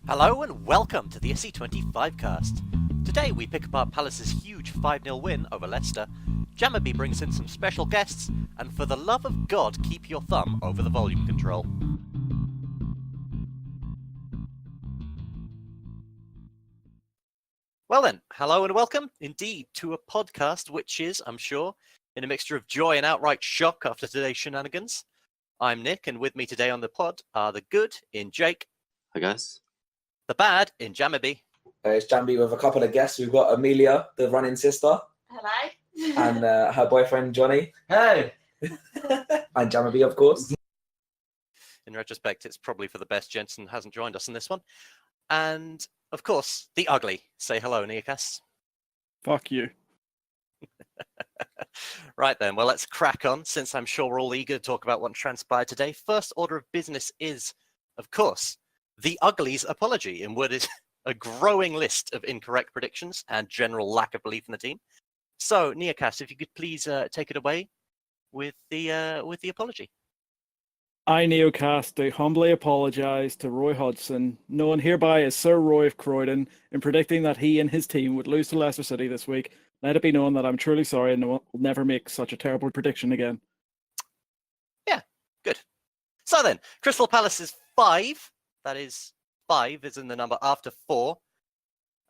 Hello and welcome to the SE25 cast. Today we pick apart Palace's huge 5-0 win over Leicester. Jammerby brings in some special guests, and for the love of God, keep your thumb over the volume control. Well then, hello and welcome, indeed, to a podcast which is, I'm sure, in a mixture of joy and outright shock after today's shenanigans. I'm Nick, and with me today on the pod are the good in Jake. Hi guys. The bad in Jammerby. It's Jambi with a couple of guests. We've got Amelia, the running sister. Hello. And her boyfriend, Johnny. Hey! And Jambi, of course. In retrospect, it's probably for the best Jensen hasn't joined us in this one. And, of course, the ugly. Say hello, Neocast. Fuck you. Right then, well, let's crack on, since I'm sure we're all eager to talk about what transpired today. First order of business is, of course, the ugly's apology, in what is a growing list of incorrect predictions and general lack of belief in the team. So, Neocast, if you could please take it away with the apology. I, Neocast, do humbly apologise to Roy Hodgson, known hereby as Sir Roy of Croydon, in predicting that he and his team would lose to Leicester City this week. Let it be known that I'm truly sorry and will never make such a terrible prediction again. Yeah, good. So then, Crystal Palace is 5. That is, 5 is in the number after 4.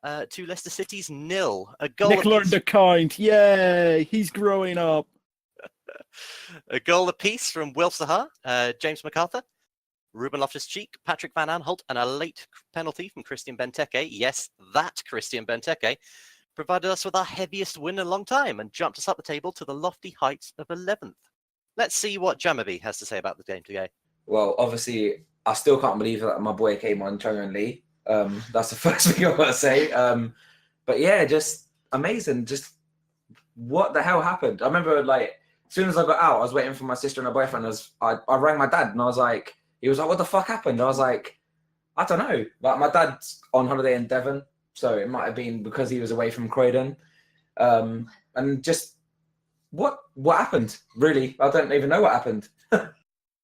To Leicester City's 0. A goal Nick learned to count. Yay! He's growing up. A goal apiece from Wilf Zaha, James MacArthur, Ruben Loftus-Cheek, Patrick Van Aanholt, and a late penalty from Christian Benteke. Yes, that Christian Benteke provided us with our heaviest win in a long time and jumped us up the table to the lofty heights of 11th. Let's see what Jammerby has to say about the game today. Well, obviously, I still can't believe that my boy came on, Chung and Lee. That's the first thing I've got to say. But yeah, just amazing. Just what the hell happened? I remember, like, as soon as I got out, I was waiting for my sister and her boyfriend. I rang my dad, and he was like, what the fuck happened? I was like, I don't know. Like, my dad's on holiday in Devon, so it might have been because he was away from Croydon. And just, what happened? Really, I don't even know what happened.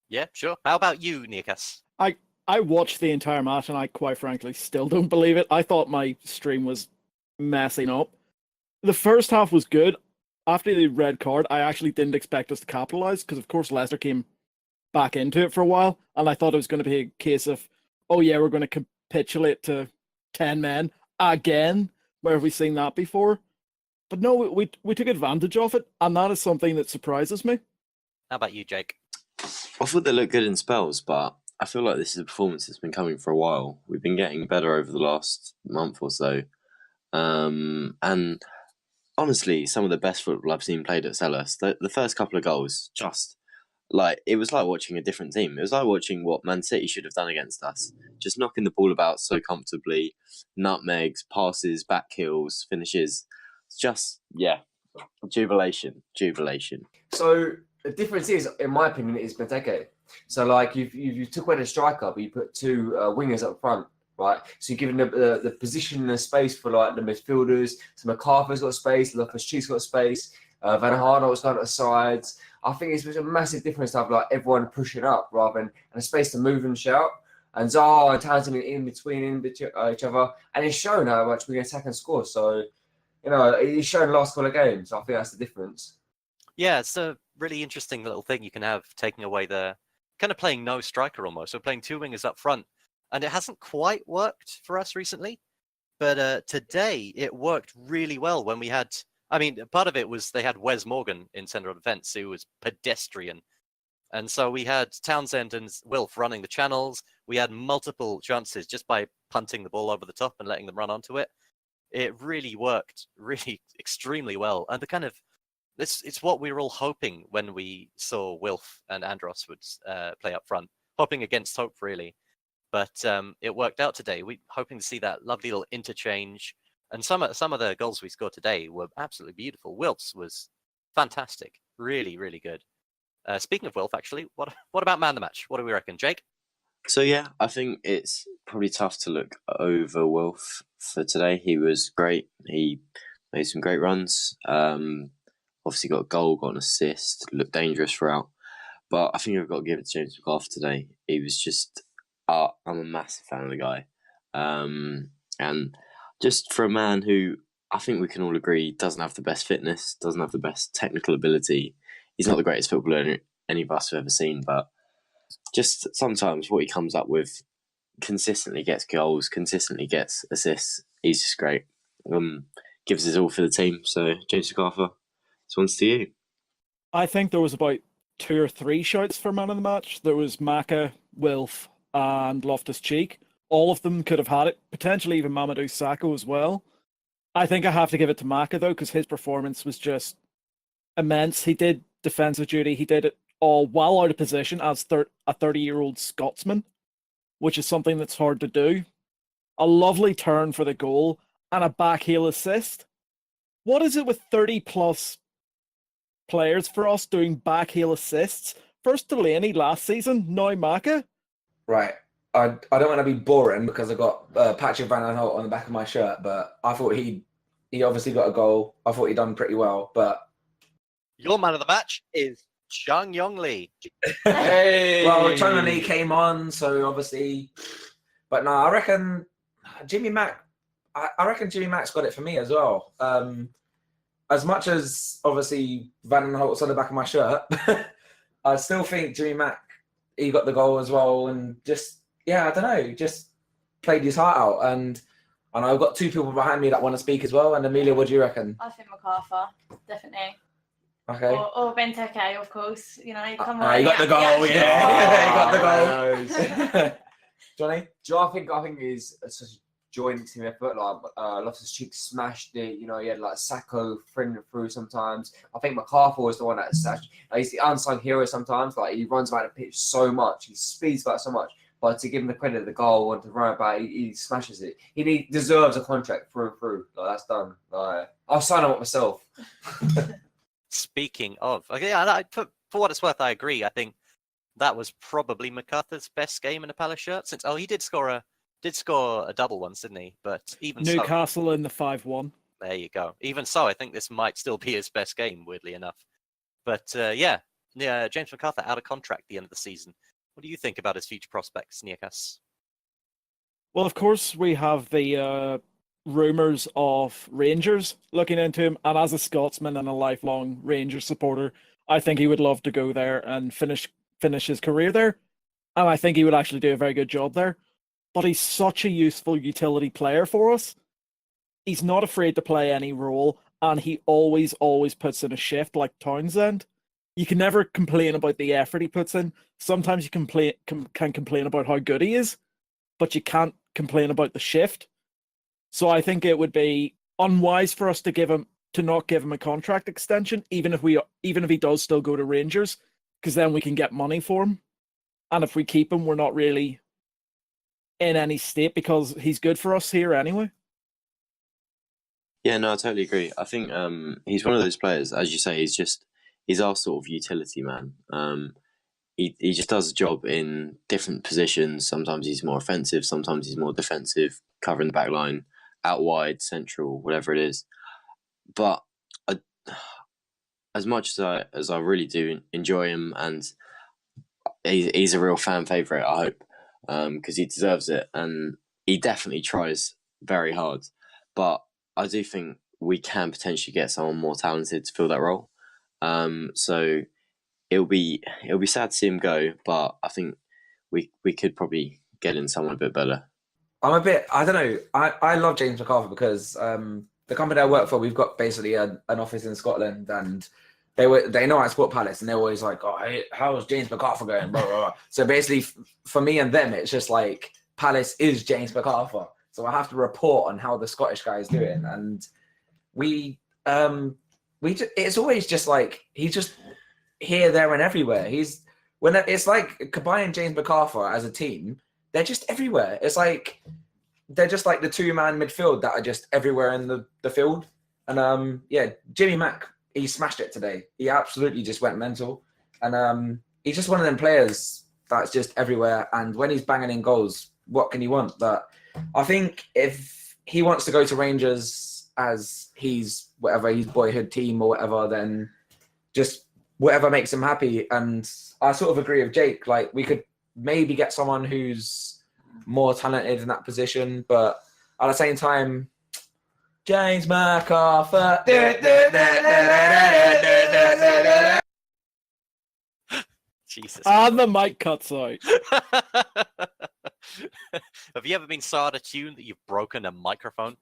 Yeah, sure. How about you, Neocast? I watched the entire match and I quite frankly still don't believe it. I thought my stream was messing up. The first half was good. After the red card, I actually didn't expect us to capitalise because, of course, Leicester came back into it for a while, and I thought it was going to be a case of, oh yeah, we're going to capitulate to 10 men again. Where have we seen that before? But no, we took advantage of it, and that is something that surprises me. How about you, Jake? I thought they looked good in spells, but I feel like this is a performance that's been coming for a while. We've been getting better over the last month or so. And honestly, some of the best football I've seen played at Selhurst. The first couple of goals, just like, it was like watching a different team. It was like watching what Man City should have done against us. Just knocking the ball about so comfortably, nutmegs, passes, back heels, finishes. It's just, yeah, jubilation. So the difference is, in my opinion, is Benteke. So like you took away the striker, but you put two wingers up front, right? So you're giving the position and the space for like the midfielders. So MacArthur's got space, Loftus-Cheek's got space, Van Aanholt's got the sides. I think it's a massive difference to have like everyone pushing up rather than and a space to move and shout. And Zaha and Townsend in between each other, and it's shown how much we can attack and score. So, you know, it's shown the last couple of games. I think that's the difference. Yeah, it's a really interesting little thing you can have, taking away the kind of playing no striker almost. So playing two wingers up front. And it hasn't quite worked for us recently. But today it worked really well when we had, I mean, part of it was they had Wes Morgan in central defence, who was pedestrian. And so we had Townsend and Wilf running the channels. We had multiple chances just by punting the ball over the top and letting them run onto it. It really worked really extremely well. And the kind of, it's what we were all hoping when we saw Wilf and Andros would play up front, hoping against hope, really. But it worked out today. We're hoping to see that lovely little interchange. And some of the goals we scored today were absolutely beautiful. Wilf's was fantastic. Really, really good. Speaking of Wilf, actually, what about man of the match? What do we reckon, Jake? So yeah, I think it's probably tough to look over Wilf for today. He was great. He made some great runs. Obviously got a goal, got an assist, looked dangerous throughout. But I think I've got to give it to James MacArthur today. He was just, I'm a massive fan of the guy. And just for a man who I think we can all agree doesn't have the best fitness, doesn't have the best technical ability. He's not the greatest footballer any of us have ever seen, but just sometimes what he comes up with consistently gets goals, consistently gets assists. He's just great. Gives his all for the team. So, James McArthur, this one's to you. I think there was about 2 or 3 shouts for man of the match. There was Maka, Wilf, and Loftus-Cheek. All of them could have had it, potentially even Mamadou Sakho as well. I think I have to give it to Maka, though, because his performance was just immense. He did defensive duty. He did it all while out of position as a 30-year-old Scotsman, which is something that's hard to do. A lovely turn for the goal and a backheel assist. What is it with 30-plus players for us doing backheel assists? First Delaney last season, now Maka. Right. I don't want to be boring because I got Patrick Van Aanholt on the back of my shirt, but I thought he obviously got a goal. I thought he done pretty well, but Your man of the match is Chung Yong Lee. Hey! well, Chung Lee came on, so obviously, but no, I reckon Jimmy Mack. I reckon Jimmy Mack's got it for me as well. As much as obviously Van Aanholt's on the back of my shirt, I still think Jimmy Mack, he got the goal as well, and just. Yeah, I don't know. Just played his heart out, and I've got 2 people behind me that want to speak as well. And Amelia, what do you reckon? I think MacArthur, definitely. Okay. Or Benteke, of course. You know, come on. You got the goal, yeah. You got the goal. Johnny? Joe, I think is such a joint team effort. Like Loftus-Cheek smashed it. You know, he had like Sakho friending through sometimes. I think MacArthur was the one that smashed. He's the unsung hero sometimes. Like he runs around the pitch so much. He speeds about so much. But to give him the credit of the goal and to run about, he smashes it. He deserves a contract through and through. Like that's done. Like I'll sign him up myself. Speaking of, okay, yeah, for what it's worth, I agree. I think that was probably MacArthur's best game in a Palace shirt since. Oh, he did score a double once, didn't he? But even Newcastle in the 5-1. There you go. Even so, I think this might still be his best game, weirdly enough. But yeah, James MacArthur out of contract at the end of the season. What do you think about his future prospects, Niakas? Well, of course, we have the rumours of Rangers looking into him. And as a Scotsman and a lifelong Rangers supporter, I think he would love to go there and finish his career there. And I think he would actually do a very good job there. But he's such a useful utility player for us. He's not afraid to play any role, and he always puts in a shift like Townsend. You can never complain about the effort he puts in. Sometimes you can complain about how good he is, but you can't complain about the shift. So I think it would be unwise for us to not give him a contract extension, even if he does still go to Rangers, because then we can get money for him. And if we keep him, we're not really in any state because he's good for us here anyway. Yeah, no, I totally agree. I think he's one of those players, as you say, he's our sort of utility man. He just does a job in different positions. Sometimes he's more offensive, sometimes he's more defensive, covering the back line, out wide, central, whatever it is. But as much as I really do enjoy him, and he's a real fan favourite, I hope, because he deserves it, and he definitely tries very hard. But I do think we can potentially get someone more talented to fill that role. So it'll be sad to see him go, but I think we could probably get in someone a bit better. I don't know. I love James MacArthur because the company I work for, we've got basically an office in Scotland, and they know I support Palace, and they're always like, "Oh, hey, how's James MacArthur going?" Blah, blah, blah. So basically, for me and them, it's just like Palace is James MacArthur, so I have to report on how the Scottish guy is doing, and it's always just like he's just here, there, and everywhere. It's like combining James MacArthur as a team. They're just everywhere. It's like they're just like the 2-man midfield that are just everywhere in the field. And Jimmy Mack, he smashed it today. He absolutely just went mental. And he's just one of them players that's just everywhere. And when he's banging in goals, what can you want? But I think if he wants to go to Rangers as his boyhood team or whatever, then just whatever makes him happy. And I sort of agree with Jake. Like we could maybe get someone who's more talented in that position. But at the same time, James MacArthur. Jesus. And the mic cuts out. Have you ever been so out of tune that you've broken a microphone?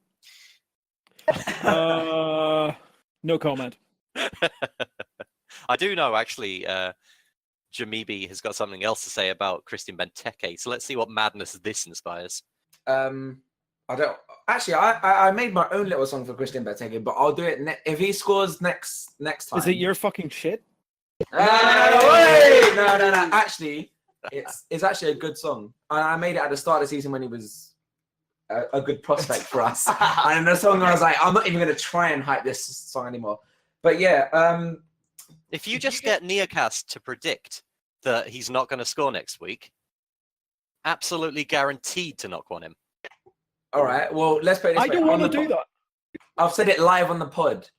No comment. I do know, actually, Jamibi has got something else to say about Christian Benteke, so let's see what madness this inspires. I don't actually. I made my own little song for Christian Benteke, but I'll do it if he scores next time. Is it your fucking shit? No. Actually, it's actually a good song, and I made it at the start of the season when he was a good prospect for us. And the song, I was like, I'm not even going to try and hype this song anymore. But yeah, if you just get Neocast to predict that he's not going to score next week, absolutely guaranteed to knock on him. All right. Well, let's put it this I way. don't want to do that. I've said it live on the pod.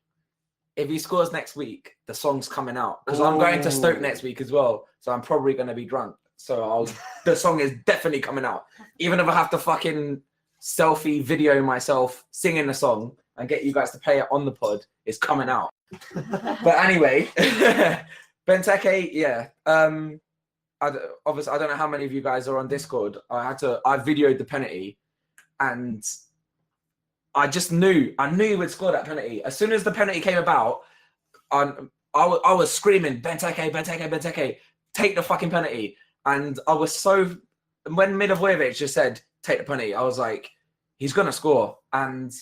If he scores next week, the song's coming out because I'm going to Stoke next week as well. So I'm probably going to be drunk. So the song is definitely coming out. Even if I have to fucking selfie video myself singing the song and get you guys to play it on the pod, it's coming out. But anyway, Benteke, yeah. Obviously, I don't know how many of you guys are on Discord. I videoed the penalty, and I knew he would score that penalty. As soon as the penalty came about, I was screaming, Benteke, take the fucking penalty. And I was so, when Milivojevic just said, take the penalty, I was like, he's going to score. And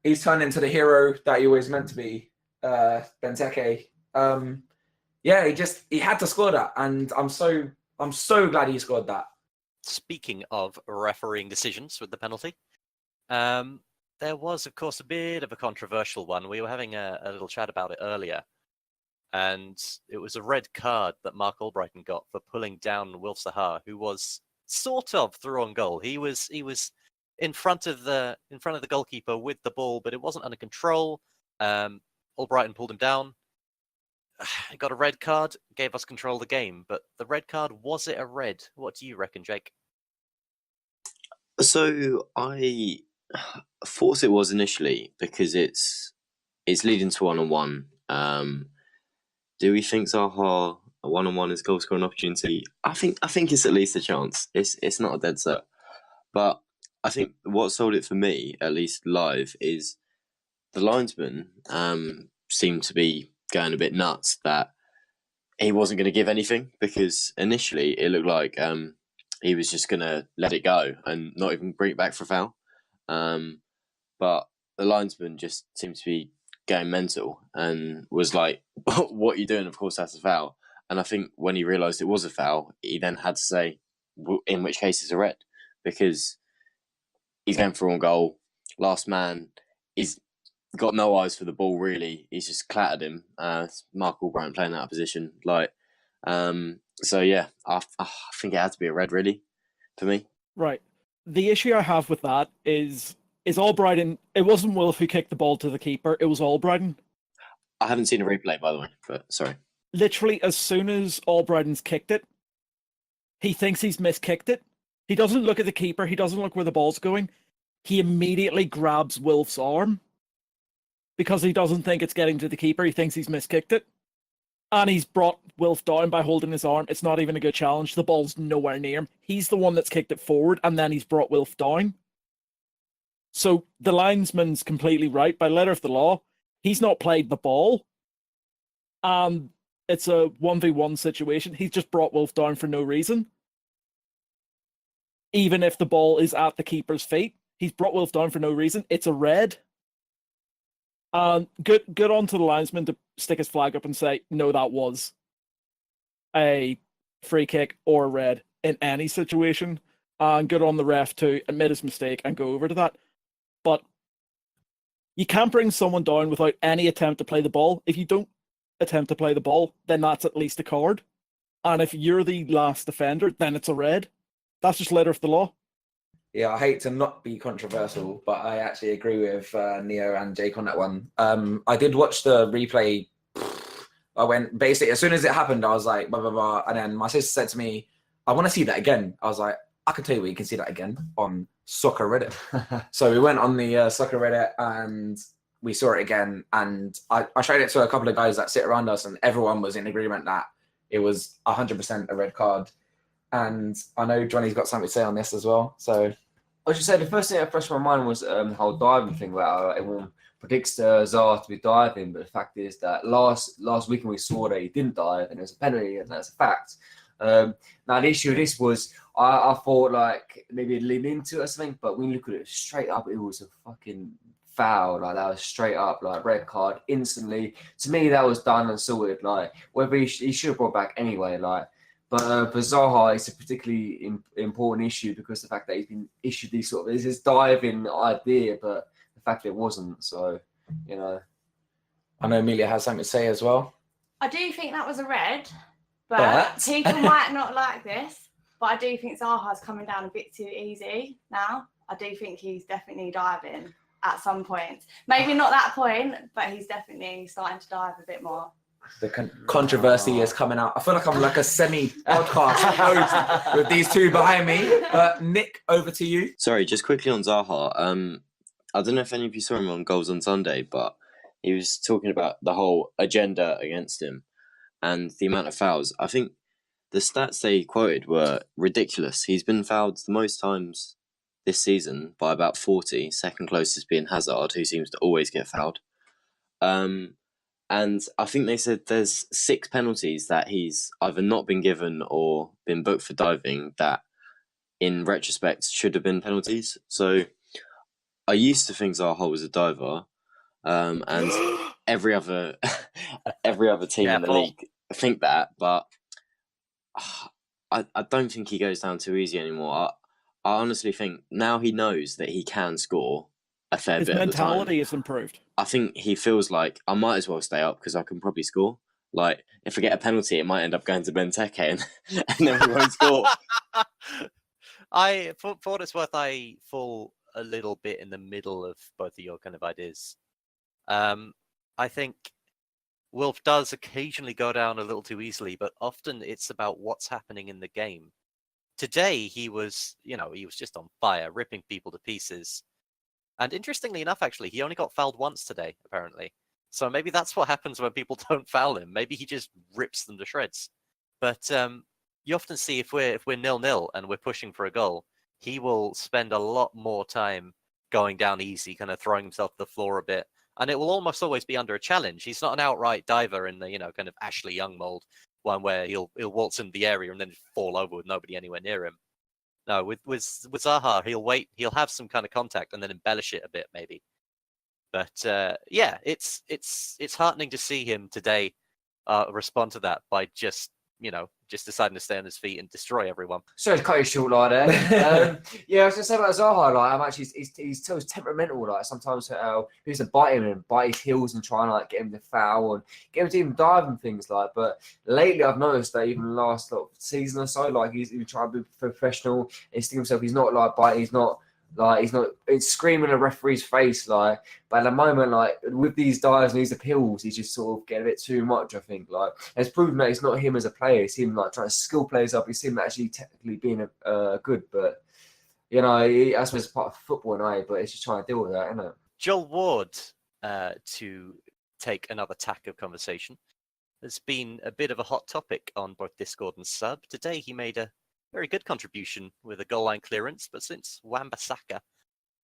he's turned into the hero that he was meant to be, Benteke. Yeah, he had to score that. And I'm so glad he scored that. Speaking of refereeing decisions with the penalty, there was, of course, a bit of a controversial one. We were having a little chat about it earlier. And it was a red card that Mark Albrighton got for pulling down Wilf Zaha, who was sort of through on goal. He was in front of the goalkeeper with the ball, but it wasn't under control. Albrighton pulled him down. He got a red card, gave us control of the game. But the red card, was it a red? What do you reckon, Jake? So I thought it was initially because it's leading to 1-on-1. Do we think Zaha a 1-on-1 is goal scoring opportunity? I think it's at least a chance. It's not a dead set. But I think what sold it for me, at least live, is the linesman seemed to be going a bit nuts that he wasn't going to give anything, because initially it looked like he was just going to let it go and not even bring it back for a foul. But the linesman just seemed to be going mental and was like, what are you doing? Of course that's a foul. And I think when he realised it was a foul, he then had to say, in which case it's a red, because he's going for on goal. Last man, he's got no eyes for the ball, really. He's just clattered him. Mark Albrighton playing out of position. So yeah, I think it had to be a red, really, for me. Right. The issue I have with that is Albrighton. It wasn't Wilf who kicked the ball to the keeper. It was Albrighton. I haven't seen a replay, by the way, but sorry. Literally, as soon as Albrighton's kicked it, he thinks he's miskicked it. He doesn't look at the keeper. He doesn't look where the ball's going. He immediately grabs Wilf's arm because he doesn't think it's getting to the keeper. He thinks he's miskicked it. And he's brought Wilf down by holding his arm. It's not even a good challenge. The ball's nowhere near him. He's the one that's kicked it forward, and then he's brought Wilf down. So the linesman's completely right. By letter of the law, he's not played the ball. It's a 1v1 situation. He's just brought Wilf down for no reason. Even if the ball is at the keeper's feet, he's brought Wilf down for no reason. It's a red. Good on to the linesman to stick his flag up and say, no, that was a free kick or a red in any situation. And good on the ref to admit his mistake and go over to that. But you can't bring someone down without any attempt to play the ball. If you don't attempt to play the ball, then that's at least a card. And if you're the last defender, then it's a red. That's just letter of the law. Yeah, I hate to not be controversial, but I actually agree with Neo and Jake on that one. I did watch the replay. I went, basically, as soon as it happened, I was like, blah, blah, blah. And then my sister said to me, I want to see that again. I was like, I can tell you where you can see that again on Soccer Reddit. So we went on the Soccer Reddit and we saw it again. And I showed it to a couple of guys that sit around us, and everyone was in agreement that it was 100% a red card. And I know Johnny's got something to say on this as well. So I should say the first thing that flashed my mind was the whole diving thing. Where everyone predicts Zaha to be diving, but the fact is that last weekend we saw that he didn't dive, and it was a penalty, and that's a fact. Now the issue of this was I thought like maybe it'd lean into it or something, but when you look at it straight up, it was a fucking foul. Like that was straight up like red card instantly. To me, that was done and sorted. Like whether he should have brought back anyway. Like. But for Zaha, it's a particularly important issue because the fact that he's been issued these sort of this diving idea, but the fact that it wasn't. So, you know. I know Amelia has something to say as well. I do think that was a red, but people might not like this. But I do think Zaha's coming down a bit too easy now. I do think he's definitely diving at some point. Maybe not that point, but he's definitely starting to dive a bit more. The controversy is coming out. I feel like I'm like a semi-podcast host with these two behind me. Nick, over to you. Sorry, just quickly on Zaha. I don't know if any of you saw him on Goals on Sunday, but he was talking about the whole agenda against him and the amount of fouls. I think the stats they quoted were ridiculous. He's been fouled the most times this season by about 40, second closest being Hazard, who seems to always get fouled. And I think they said there's 6 penalties that he's either not been given or been booked for diving that, in retrospect, should have been penalties. So I used to think Zaha was a diver, and every other team in the league think that, but I don't think he goes down too easy anymore. I honestly think now he knows that he can score a fair bit of the time. His mentality is improved. I think he feels like I might as well stay up because I can probably score. Like, if I get a penalty, it might end up going to Benteke and then we won't score. For what it's worth, I fall a little bit in the middle of both of your kind of ideas. I think Wolf does occasionally go down a little too easily, but often it's about what's happening in the game. Today, he was just on fire, ripping people to pieces. And interestingly enough, actually, he only got fouled once today, apparently. So maybe that's what happens when people don't foul him. Maybe he just rips them to shreds. But you often see if we're 0-0 and we're pushing for a goal, he will spend a lot more time going down easy, kind of throwing himself to the floor a bit. And it will almost always be under a challenge. He's not an outright diver in the, kind of Ashley Young mold, one where he'll waltz into the area and then fall over with nobody anywhere near him. No, with Zaha, he'll have some kind of contact and then embellish it a bit, maybe. But yeah, it's heartening to see him today respond to that by just deciding to stay on his feet and destroy everyone. Sorry to cut you short like that. Yeah, I was going to say about Zaha, like, I'm actually, he's so temperamental, like, sometimes he used to bite him and bite his heels and try and, like, get him to foul and get him to even dive and things, like, but lately I've noticed that even last season or so, like, he's trying to be professional, he's thinking himself, he's not, like, biting, it's screaming in a referee's face, like, but at the moment, like, with these dives and these appeals, he's just sort of getting a bit too much, I think, like, it's proven that it's not him as a player, it's him, like, trying to skill players up, it's him actually technically being good, but, I suppose it's part of football in a way, but it's just trying to deal with that, isn't it? Joel Ward, to take another tack of conversation, has been a bit of a hot topic on both Discord and Sub. Today he made a very good contribution with a goal line clearance, but since Wan-Bissaka,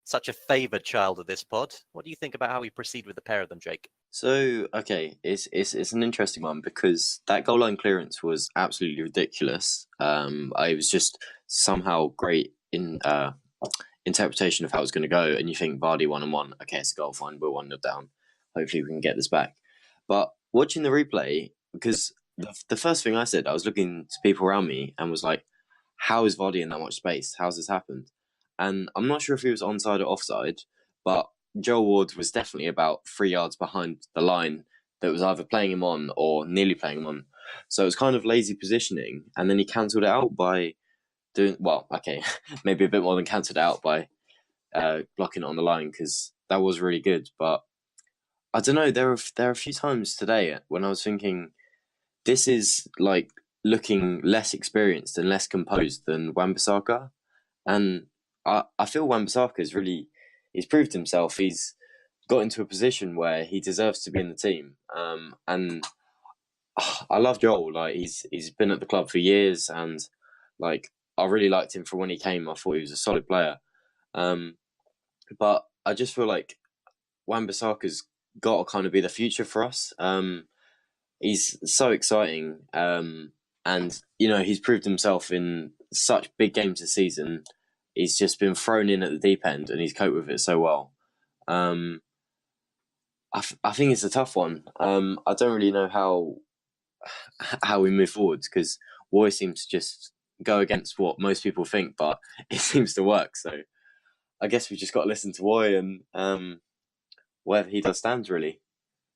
such a favoured child of this pod, what do you think about how we proceed with the pair of them, Jake? So, okay, it's an interesting one because that goal line clearance was absolutely ridiculous. It was just somehow great in interpretation of how it was going to go, and you think Vardy 1-on-1, okay, it's a goal, fine, we're 1-0 down. Hopefully we can get this back. But watching the replay, because the first thing I said, I was looking to people around me and was like, how is Vardy in that much space? How's this happened? And I'm not sure if he was onside or offside, but Joel Ward was definitely about 3 yards behind the line that was either playing him on or nearly playing him on. So it was kind of lazy positioning. And then he cancelled it out by doing, well, okay, maybe a bit more than cancelled it out by blocking it on the line because that was really good. But I don't know, there are a few times today when I was thinking, this is like looking less experienced and less composed than Wan-Bissaka. And I feel Wan-Bissaka's he's proved himself. He's got into a position where he deserves to be in the team. And I love Joel. Like he's been at the club for years, and like I really liked him from when he came. I thought he was a solid player. But I just feel like Wan-Bissaka's got to kind of be the future for us. He's so exciting, and he's proved himself in such big games this season. He's just been thrown in at the deep end, and he's coped with it so well. I think it's a tough one. I don't really know how we move forward, because Roy seems to just go against what most people think, but it seems to work. So I guess we've just got to listen to Roy, and wherever he does stands, really.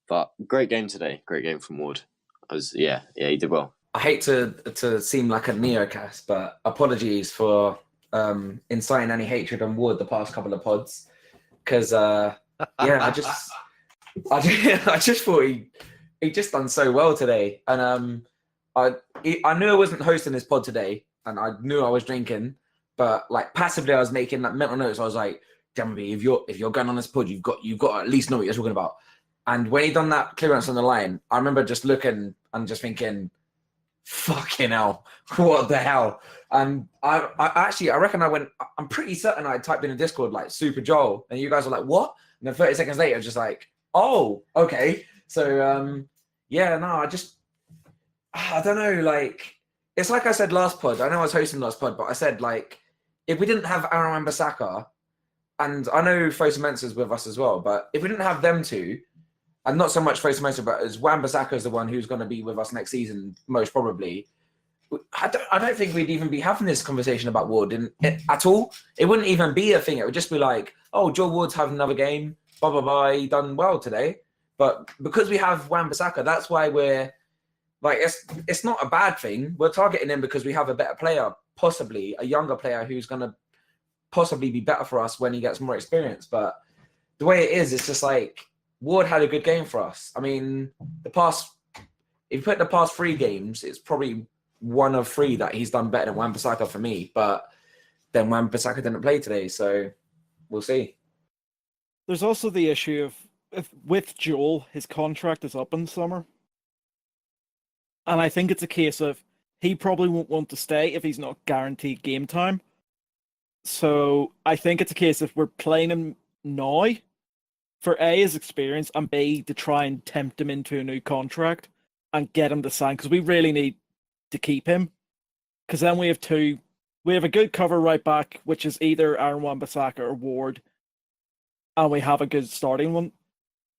But great game today. Great game from Ward. Yeah, he did well. I hate to seem like a neocast, but apologies for inciting any hatred on Ward the past couple of pods, because I just thought he just done so well today, and I knew I wasn't hosting this pod today, and I knew I was drinking, but like passively I was making like mental notes. I was like, Jambi, if you're going on this pod, you've got to at least know what you're talking about. And when he done that clearance on the line, I remember just looking and just thinking, fucking hell, what the hell? And I reckon I'm pretty certain I typed in a Discord like Super Joel, and you guys were like, what? And then 30 seconds later, just like, oh, okay. So I don't know, like, it's like I said last pod. I know I was hosting last pod, but I said, like, if we didn't have Aaron Wan-Bissaka, and I know Fosu Mensah's with us as well, but if we didn't have them two, and not so much Fosu Mensah, but as Wan-Bissaka is the one who's going to be with us next season, most probably, I don't think we'd even be having this conversation about Ward at all. It wouldn't even be a thing. It would just be like, oh, Joe Ward's having another game, blah, blah, blah, he done well today. But because we have Wan-Bissaka, that's why we're like, it's not a bad thing. We're targeting him because we have a better player, possibly a younger player who's going to possibly be better for us when he gets more experience. But the way it is, it's just like Ward had a good game for us. I mean, if you put the past 3 games, it's probably one of 3 that he's done better than Wan-Bissaka for me. But then Wan-Bissaka didn't play today, so we'll see. There's also the issue of with Joel, his contract is up in summer. And I think it's a case of he probably won't want to stay if he's not guaranteed game time. So I think it's a case of we're playing him now for A, his experience, and B, to try and tempt him into a new contract and get him to sign, because we really need to keep him. Because then we have a good cover right back, which is either Aaron Wan-Bissaka or Ward, and we have a good starting one.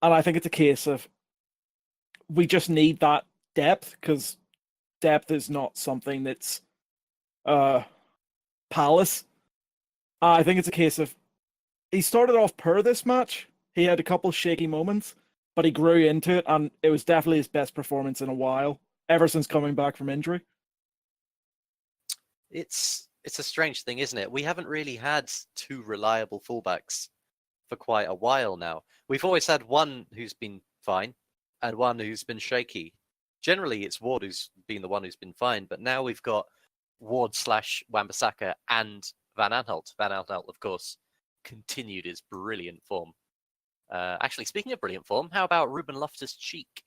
And I think it's a case of we just need that depth, because depth is not something that's Palace. I think it's a case of he started off poor this match. He had a couple shaky moments, but he grew into it, and it was definitely his best performance in a while, ever since coming back from injury. It's a strange thing, isn't it? We haven't really had 2 reliable fullbacks for quite a while now. We've always had one who's been fine and one who's been shaky. Generally, it's Ward who's been the one who's been fine, but now we've got Ward / Wan-Bissaka and Van Aanholt. Van Aanholt, of course, continued his brilliant form. Actually, speaking of brilliant form, how about Ruben Loftus-Cheek?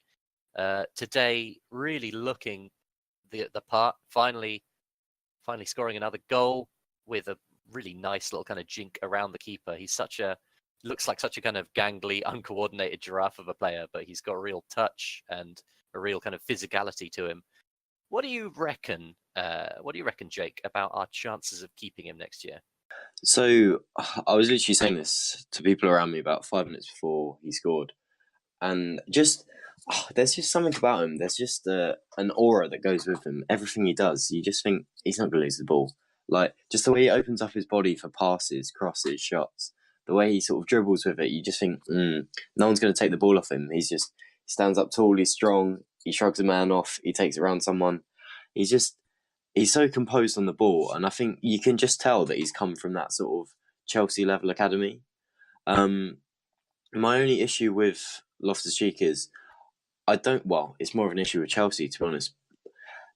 Today, really looking the part, finally scoring another goal with a really nice little kind of jink around the keeper. He's looks like such a kind of gangly, uncoordinated giraffe of a player, but he's got a real touch and a real kind of physicality to him. What do you reckon, Jake, about our chances of keeping him next year? So I was literally saying this to people around me about 5 minutes before he scored, and there's just something about him. There's just an aura that goes with him. Everything he does, you just think he's not going to lose the ball. Like, just the way he opens up his body for passes, crosses, shots, the way he sort of dribbles with it, you just think, no one's going to take the ball off him. He stands up tall, he's strong, he shrugs a man off, he takes it around someone. He's so composed on the ball, and I think you can just tell that he's come from that sort of Chelsea level academy. My only issue with Loftus-Cheek is it's more of an issue with Chelsea, to be honest.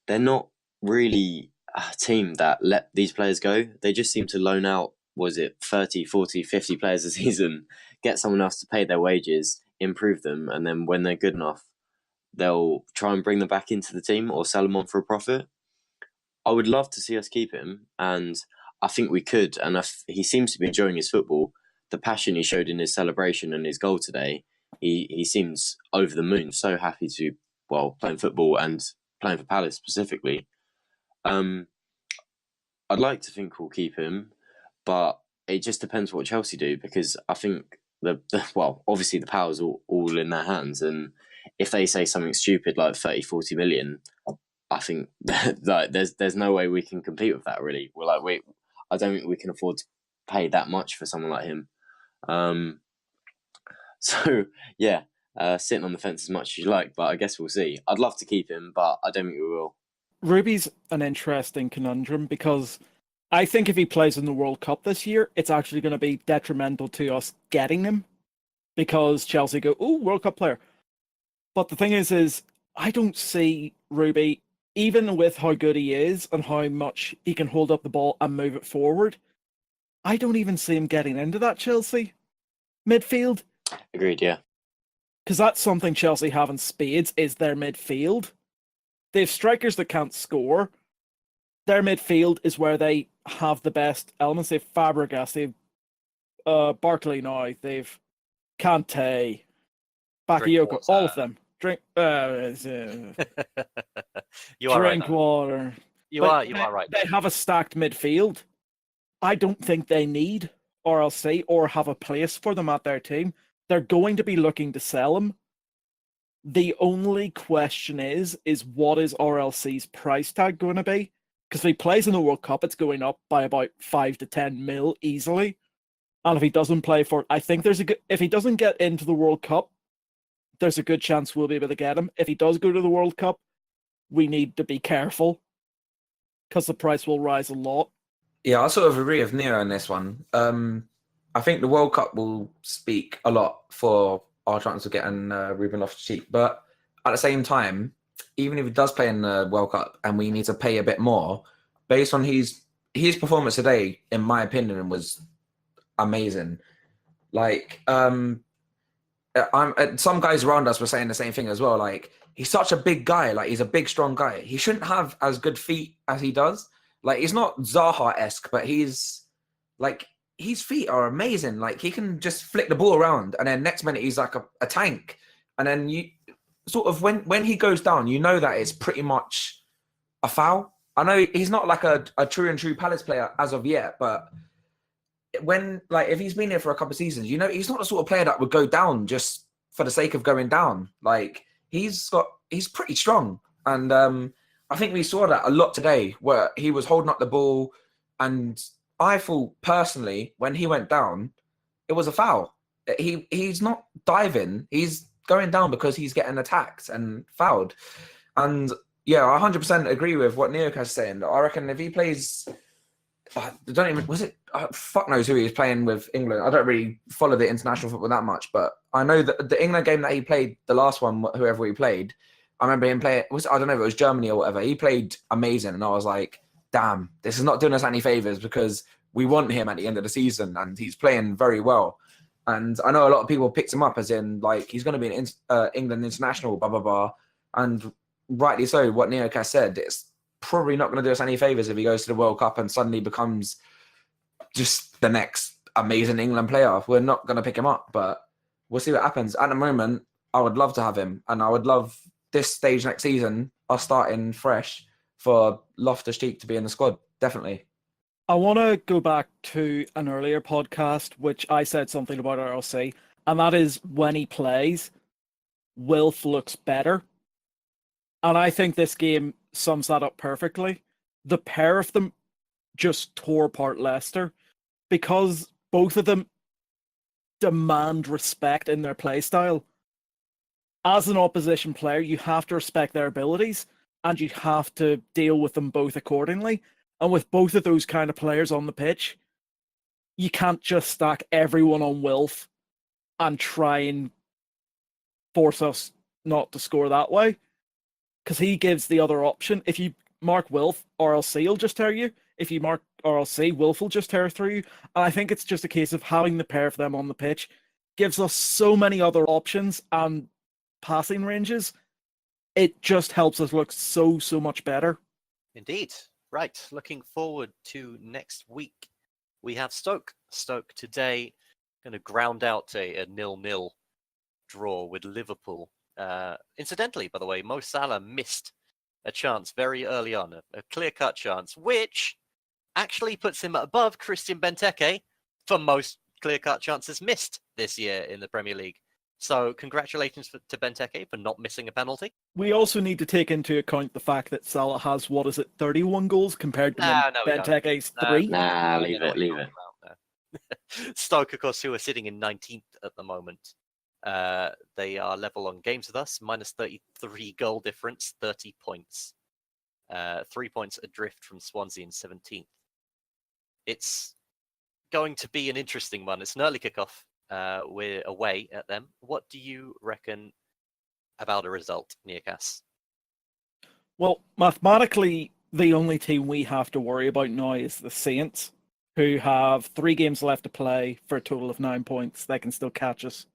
They're not really team that let these players go. They just seem to loan out, was it 30, 40, 50 players a season, get someone else to pay their wages, improve them, and then when they're good enough, they'll try and bring them back into the team or sell them on for a profit. I would love to see us keep him, and I think we could. And he seems to be enjoying his football. The passion he showed in his celebration and his goal today, he seems over the moon, so happy to, playing football and playing for Palace specifically. I'd like to think we'll keep him, but it just depends what Chelsea do, because I think obviously the power's all in their hands, and if they say something stupid like 30, 40 million, I think that there's no way we can compete with that, really. I don't think we can afford to pay that much for someone like him. Sitting on the fence as much as you like, but I guess we'll see. I'd love to keep him, but I don't think we will. Ruby's an interesting conundrum, because I think if he plays in the World Cup this year, it's actually going to be detrimental to us getting him, because Chelsea go, "Oh, World Cup player." But the thing is I don't see Ruby, even with how good he is and how much he can hold up the ball and move it forward, I don't even see him getting into that Chelsea midfield. Agreed, yeah. Because that's something Chelsea have in spades, is their midfield. They have strikers that can't score. Their midfield is where they have the best elements. They have Fabregas, they have Barkley now, they've Kante, Bakayoko, all of them. You are Drink right. water. You are right. They have a stacked midfield. I don't think they need RLC or have a place for them at their team. They're going to be looking to sell him. The only question is what is RLC's price tag going to be? Because if he plays in the World Cup, it's going up by about 5 to 10 mil easily. And if he doesn't play for it, I think if he doesn't get into the World Cup, there's a good chance we'll be able to get him. If he does go to the World Cup, we need to be careful, because the price will rise a lot. Yeah, I sort of agree with Neo on this one. I think the World Cup will speak a lot for our chance of getting Ruben Loftus-Cheek. But at the same time, even if he does play in the World Cup and we need to pay a bit more, based on his performance today, in my opinion, was amazing. Like, some guys around us were saying the same thing as well. Like, he's such a big guy. Like, he's a big, strong guy. He shouldn't have as good feet as he does. Like, he's not Zaha-esque, but his feet are amazing. Like, he can just flick the ball around, and then next minute he's like a tank. And then you sort of, when he goes down, you know that it's pretty much a foul. I know he's not like a true Palace player as of yet, but if he's been here for a couple of seasons, you know, he's not the sort of player that would go down just for the sake of going down. Like, he's pretty strong. And I think we saw that a lot today, where he was holding up the ball, and I thought personally, when he went down, it was a foul. He's not diving. He's going down because he's getting attacked and fouled. And yeah, I 100% agree with what Neokas is saying. I reckon if he plays, fuck knows who he was playing with England. I don't really follow the international football that much, but I know that the England game that he played, the last one, whoever he played, I remember him playing, I don't know if it was Germany or whatever. He played amazing, and I was like, damn, this is not doing us any favours, because we want him at the end of the season, and he's playing very well. And I know a lot of people picked him up as in, like, he's going to be an England international, blah, blah, blah. And rightly so, what Neokas said, it's probably not going to do us any favours if he goes to the World Cup and suddenly becomes just the next amazing England player. We're not going to pick him up, but we'll see what happens. At the moment, I would love to have him, and I would love this stage next season, us starting fresh, for Loftus-Cheek to be in the squad, definitely. I want to go back to an earlier podcast, which I said something about RLC, and that is when he plays, Wilf looks better. And I think this game sums that up perfectly. The pair of them just tore apart Leicester, because both of them demand respect in their play style. As an opposition player, you have to respect their abilities, and you have to deal with them both accordingly. And with both of those kind of players on the pitch, you can't just stack everyone on Wilf and try and force us not to score that way, because he gives the other option. If you mark Wilf, RLC will just tear you. If you mark RLC, Wilf will just tear through you. And I think it's just a case of having the pair of them on the pitch gives us so many other options and passing ranges. It just helps us look so much better. Indeed. Right. Looking forward to next week. We have Stoke. Stoke today going to ground out a 0-0 draw with Liverpool. Incidentally, by the way, Mo Salah missed a chance very early on, a clear-cut chance, which actually puts him above Christian Benteke for most clear-cut chances missed this year in the Premier League. So congratulations to Benteke for not missing a penalty. We also need to take into account the fact that Salah has, 31 goals compared to Benteke's 3? Nah, leave it. Stoke, of course, who are sitting in 19th at the moment. They are level on games with us, minus 33 goal difference, 30 points. 3 points adrift from Swansea in 17th. It's going to be an interesting one. It's an early kickoff. We're away at them. What do you reckon about a result, Nearcast? Well, mathematically, the only team we have to worry about now is the Saints, who have 3 games left to play for a total of 9 points. They can still catch us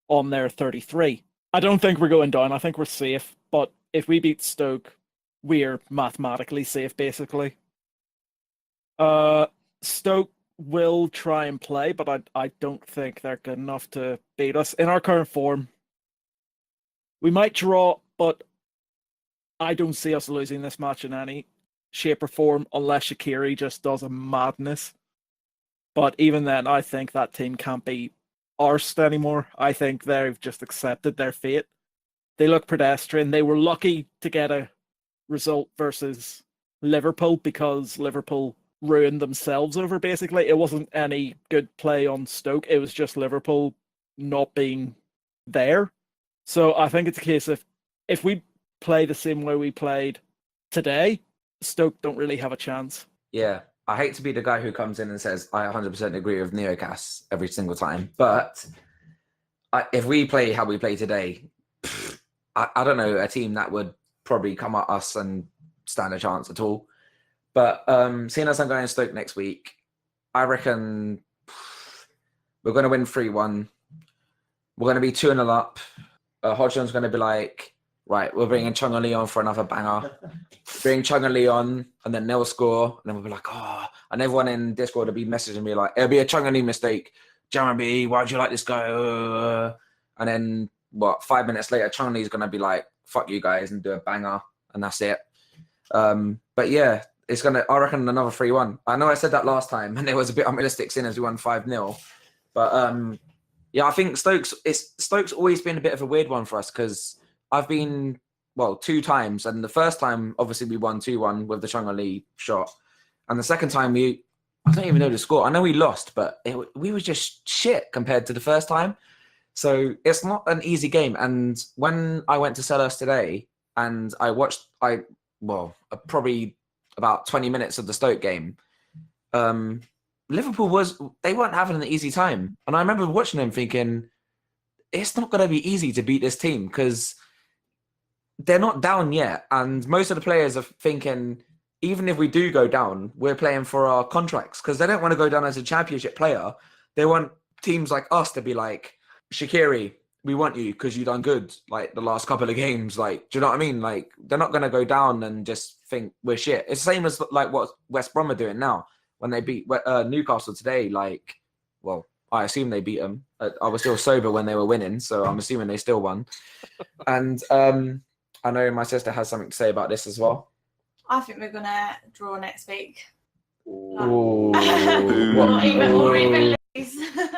on their 33. I don't think we're going down. I think we're safe. But if we beat Stoke, we're mathematically safe, basically. Stoke will try and play, but I don't think they're good enough to beat us. In our current form, we might draw, but I don't see us losing this match in any shape or form unless Shaqiri just does a madness. But even then, I think that team can't be arsed anymore. I think they've just accepted their fate. They look pedestrian. They were lucky to get a result versus Liverpool because Liverpool ruined themselves over, basically. It wasn't any good play on Stoke. It was just Liverpool not being there. So I think it's a case of if we play the same way we played today, Stoke don't really have a chance. Yeah, I hate to be the guy who comes in and says, I 100% agree with Neocast every single time. But if we play how we play today, I don't know a team that would probably come at us and stand a chance at all. But seeing as I'm going to Stoke next week, I reckon we're going to win 3-1. We're going to be 2-0 up. Hodgson's going to be like, right, we're bringing Chung and Lee on for another banger. Bring Chung and Lee on, and then they'll score. And then we'll be like, oh. And everyone in Discord will be messaging me like, it'll be a Chung and Lee mistake. Jeremy, why'd you like this guy? And then, 5 minutes later, Chung and Lee's going to be like, fuck you guys, and do a banger. And that's it. But yeah, it's going to, I reckon, another 3-1. I know I said that last time, and it was a bit unrealistic seeing as we won 5-0. But yeah, I think Stoke's always been a bit of a weird one for us because I've been, 2 times. And the first time, obviously, we won 2-1 with the Chung and Lee shot. And the second time, I don't even know the score. I know we lost, but we were just shit compared to the first time. So it's not an easy game. And when I went to Selhurst today and I watched, probably about 20 minutes of the Stoke game, Liverpool they weren't having an easy time. And I remember watching them thinking, it's not going to be easy to beat this team because they're not down yet. And most of the players are thinking, even if we do go down, we're playing for our contracts because they don't want to go down as a championship player. They want teams like us to be like, Shaqiri, we want you because you've done good like the last couple of games. Like, do you know what I mean? Like, they're not going to go down and just think we're shit. It's the same as like what West Brom are doing now when they beat Newcastle today. Like, I assume they beat them. I was still sober when they were winning, so I'm assuming they still won. And I know my sister has something to say about this as well. I think we're gonna draw next week. Ooh. Or even lose.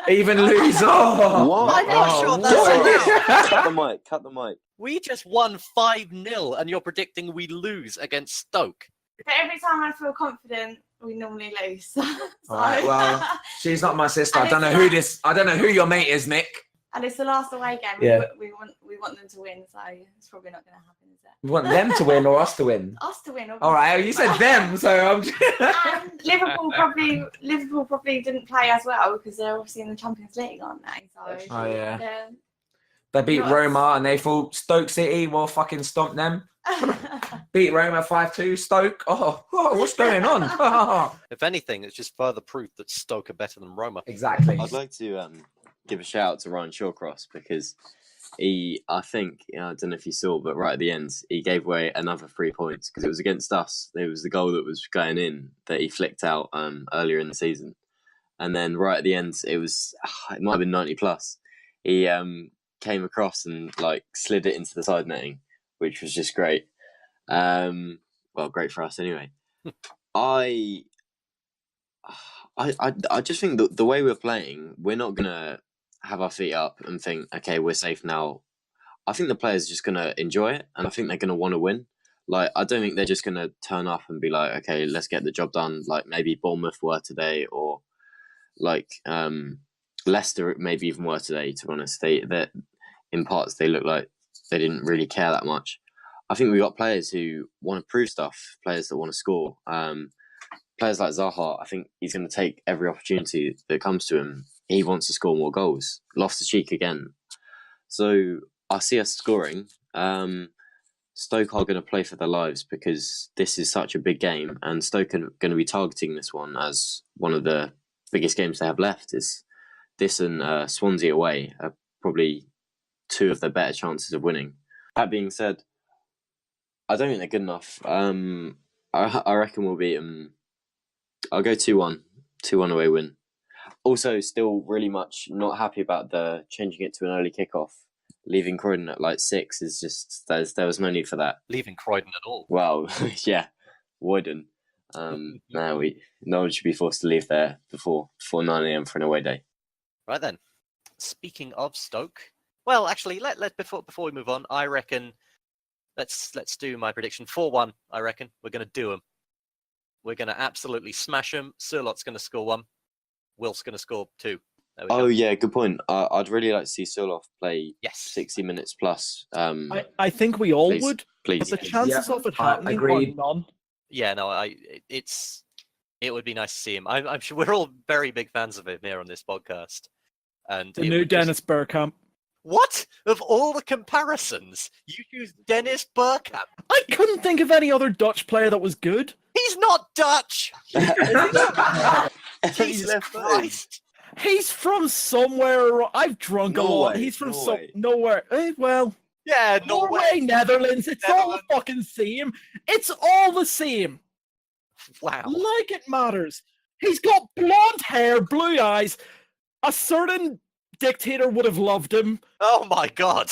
Even lose. Oh, What? I'm not sure that's allowed. Cut the mic. We just won 5-0 and you're predicting we lose against Stoke. But every time I feel confident, we normally lose. So, all right, well, she's not my sister. And I don't know who your mate is, Nick. and it's the last away game. Yeah. We want them to win, so it's probably not going to happen, is it? You want them to win or us to win? Us to win. Obviously. All right, you said them, so I'm. And Liverpool probably didn't play as well because they're obviously in the Champions League, aren't they? So Oh yeah. they're- They beat Yes. Roma and they thought Stoke City will fucking stomp them. Beat Roma 5-2. Stoke. Oh, what's going on? If anything, it's just further proof that Stoke are better than Roma. Exactly. I'd like to give a shout out to Ryan Shawcross because I don't know if you saw, but right at the end, he gave away another 3 points because it was against us. It was the goal that was going in that he flicked out earlier in the season. And then right at the end, it might have been 90 plus. He came across and like slid it into the side netting, which was just great. Great for us anyway. I just think that the way we're playing, we're not gonna have our feet up and think, okay, we're safe now. I think the players are just gonna enjoy it, and I think they're gonna want to win. Like, I don't think they're just gonna turn up and be like, okay, let's get the job done. Like maybe Bournemouth were today, or like Leicester maybe even were today. To be honest, that in parts they look like they didn't really care that much. I think we've got players who want to prove stuff, players that want to score. Players like Zaha, I think he's going to take every opportunity that comes to him. He wants to score more goals. Loftus-Cheek again. So I see us scoring. Stoke are going to play for their lives because this is such a big game, and Stoke are going to be targeting this one as one of the biggest games they have left. Is this and Swansea away are probably two of their better chances of winning. That being said, I don't think they're good enough. I reckon we'll beat them. I'll go 2-1. 2-1 away win. Also, still really much not happy about the changing it to an early kickoff. Leaving Croydon at like 6 is just there was no need for that. Leaving Croydon at all. Well, yeah, Woyden. No one should be forced to leave there before 9 a.m. for an away day. Right then. Speaking of Stoke, well, actually, let before we move on, I reckon let's do my prediction 4-1. I reckon we're going to do them. We're going to absolutely smash them. Surlot's going to score 1. Wilf's going to score 2. Oh, yeah, good point. I'd really like to see Surloth play 60 minutes plus. I think we all please, would. Please. But the chances of it happening agreed. are none. Yeah, no, it would be nice to see him. I'm sure we're all very big fans of him here on this podcast. And The new Dennis Bergkamp. What? Of all the comparisons, you choose Dennis Bergkamp? I couldn't think of any other Dutch player that was good. He's not Dutch! Jesus left Christ! He's from somewhere. I've drunk a lot. Norway, He's from Norway. nowhere. Well, Yeah, Norway, Netherlands. It's all the fucking same. It's all the same. Wow. Like it matters. He's got blonde hair, blue eyes. A certain dictator would have loved him. Oh my god.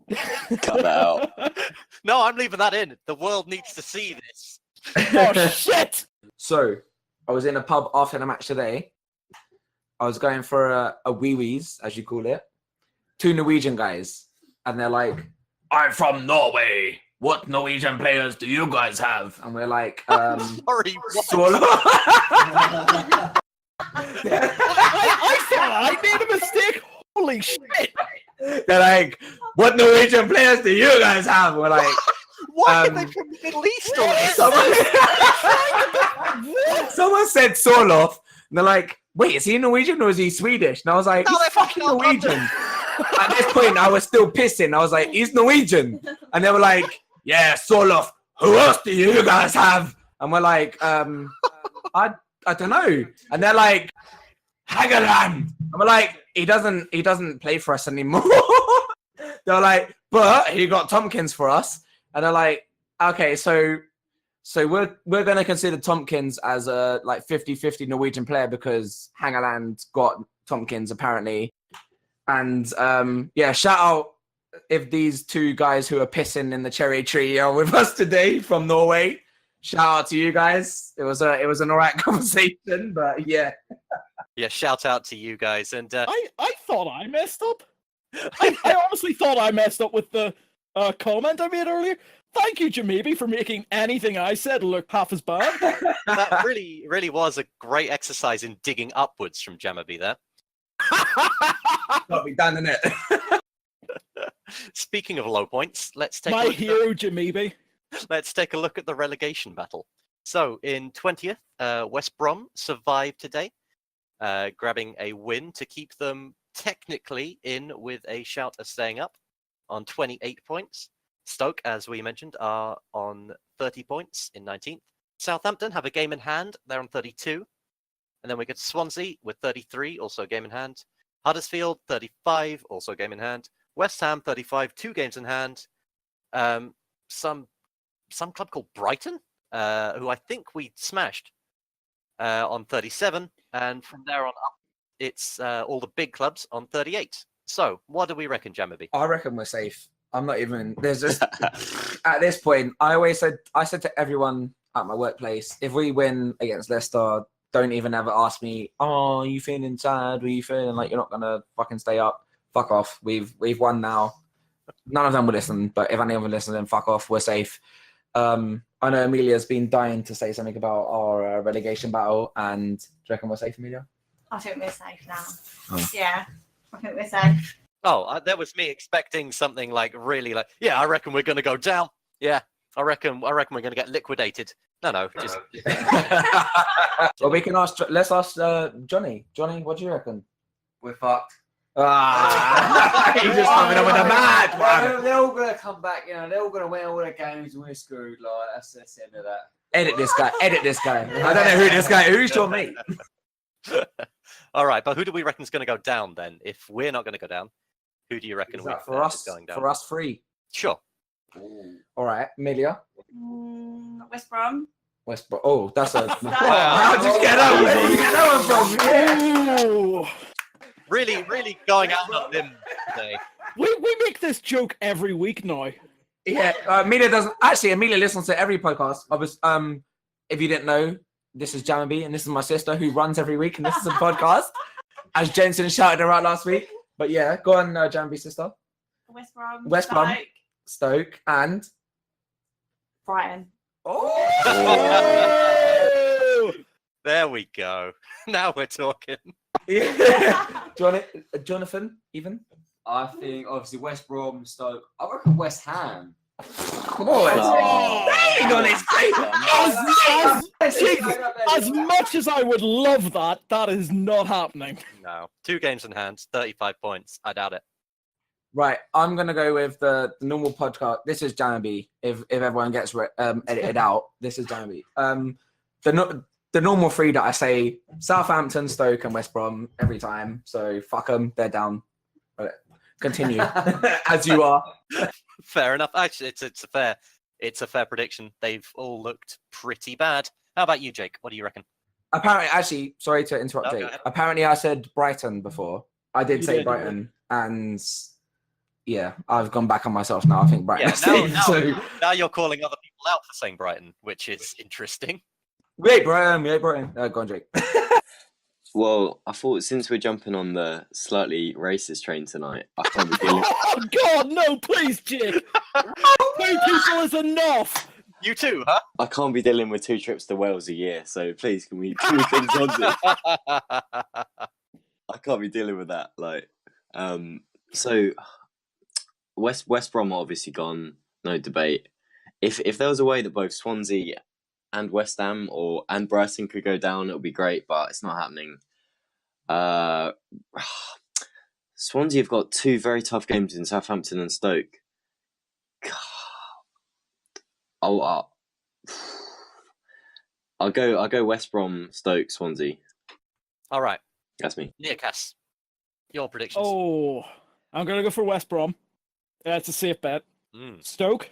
Cut that out. No, I'm leaving that in. The world needs to see this. Oh shit! So, I was in a pub after the match today. I was going for a wee-wees, as you call it. 2 Norwegian guys. And they're like, I'm from Norway. What Norwegian players do you guys have? And we're like, Sorry, what? Solo. I thought I made a mistake. Holy shit! They're like, what Norwegian players do you guys have? We're like, Why are they from the Middle East all of a sudden? someone said Soloth. And they're like, wait, is he Norwegian or is he Swedish? And I was like, No, he's they're fucking fucking Norwegian. At this point, I was still pissing. I was like, he's Norwegian. And they were like, yeah, Soloth. Who else do you guys have? And we're like, I don't know. And they're like, Hageland. And we're like, he doesn't play for us anymore. They're like, but he got Tompkins for us. And they're like, okay, so we're going to consider Tompkins as a like 50-50 Norwegian player because Hangeland got Tompkins apparently. And yeah, shout out if these 2 guys who are pissing in the cherry tree are with us today from Norway. Shout out to you guys. It was an alright conversation, but yeah. Yeah, shout out to you guys. And I thought I messed up. I honestly thought I messed up with the comment I made earlier. Thank you, Jamibi, for making anything I said look half as bad. that really was a great exercise in digging upwards from Jamabi there. Got me done, innit? Speaking of low points, let's take My a look hero, Jamibi. Let's take a look at the relegation battle. So in 20th, West Brom survived today, grabbing a win to keep them technically in with a shout of staying up on 28 points. Stoke, as we mentioned, are on 30 points in 19th. Southampton have a game in hand. They're on 32. And then we get Swansea with 33, also a game in hand. Huddersfield, 35, also a game in hand. West Ham, 35, 2 games in hand. Some club called Brighton, who I think we smashed on 37. And from there on up, it's all the big clubs on 38. So what do we reckon, Jamabi? I reckon we're safe. I'm not even. There's just at this point. I said to everyone at my workplace, if we win against Leicester, don't even ever ask me, "Oh, are you feeling sad? Were you feeling like you're not gonna fucking stay up? Fuck off. We've won now." None of them will listen, but if any of them listen, then fuck off. We're safe. I know Amelia's been dying to say something about our relegation battle, and do you reckon we're safe, Amelia? I think we're safe now. Oh. Yeah, I think we're safe. Oh, that was me expecting something like really like, yeah, I reckon we're going to go down. Yeah, I reckon we're going to get liquidated. No, just. Well, we can ask. Let's ask Johnny. Johnny, what do you reckon? We're fucked. He's just coming up with a mad one. They're all gonna come back. They're all gonna win all their games, and we're screwed. Like that's the end of that. Edit this guy. Edit this guy. I don't know who this guy. Who's your mate? All right, but who do we reckon is going to go down then? If we're not going to go down, who do you reckon For us, is going down? for us, three. Sure. All right, Amelia. West Brom. West Brom. Oh, that's a. How did you get that? Where did you get that one from? Oh, Really going out on them today. we make this joke every week now. Yeah, Amelia doesn't. Actually, Amelia listens to every podcast. I was. If you didn't know, this is Jamabi, and this is my sister who runs every week, and this is a podcast. As Jensen shouted her out last week. But yeah, go on, Jamabi, sister. West Brom. West Brom. Stoke, Stoke and. Brighton. Oh! There we go. Now we're talking. Yeah. Jonathan, even. I think obviously West Brom, Stoke. I reckon West Ham. Come on. Dang on his As much as I would love that, that is not happening. No. 2 games in hand, 35 points. I doubt it. Right, I'm gonna go with the normal podcast. This is Jamabi. If everyone gets edited out, this is Jamabi. The normal 3 that I say: Southampton, Stoke, and West Brom every time. So fuck them, they're down. Continue as you are. Fair enough. Actually, it's a fair prediction. They've all looked pretty bad. How about you, Jake? What do you reckon? Apparently, actually, sorry to interrupt, No, go Jake. ahead. Apparently, I said Brighton before. I did You say did, Brighton, and yeah, I've gone back on myself now. I think Brighton. Yeah, is safe, so now you're calling other people out for saying Brighton, which is interesting. wait, Brighton. Go on, Jake. Well, I thought since we're jumping on the slightly racist train tonight, I can't be dealing. Oh God, no! Please, Jake. 2 people is enough. You too, huh? I can't be dealing with 2 trips to Wales a year. So please, can we do things on this? I can't be dealing with that. Like, so West Brom are obviously gone, no debate. If there was a way that both Swansea and West Ham and Brighton could go down, it would be great, but it's not happening. Swansea have got 2 very tough games in Southampton and Stoke. I'll go West Brom, Stoke, Swansea. All right. That's me. Nearcast. Your predictions. Oh, I'm gonna go for West Brom. That's a safe bet. Stoke,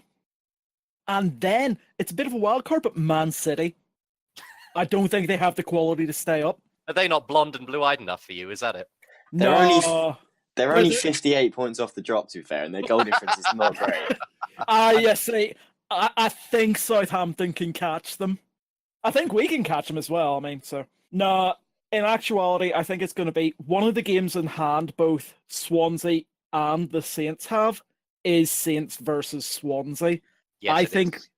and then it's a bit of a wild card, but Man City. I don't think they have the quality to stay up. Are they not blonde and blue-eyed enough for you? Is that it? They're No. They're only 58 points off the drop, to be fair, and their goal difference is not great. Yes, see, I think Southampton can catch them. I think we can catch them as well. I mean, so no. In actuality, I think it's going to be one of the games in hand. Both Swansea and the Saints have is Saints versus Swansea. Yes, it is.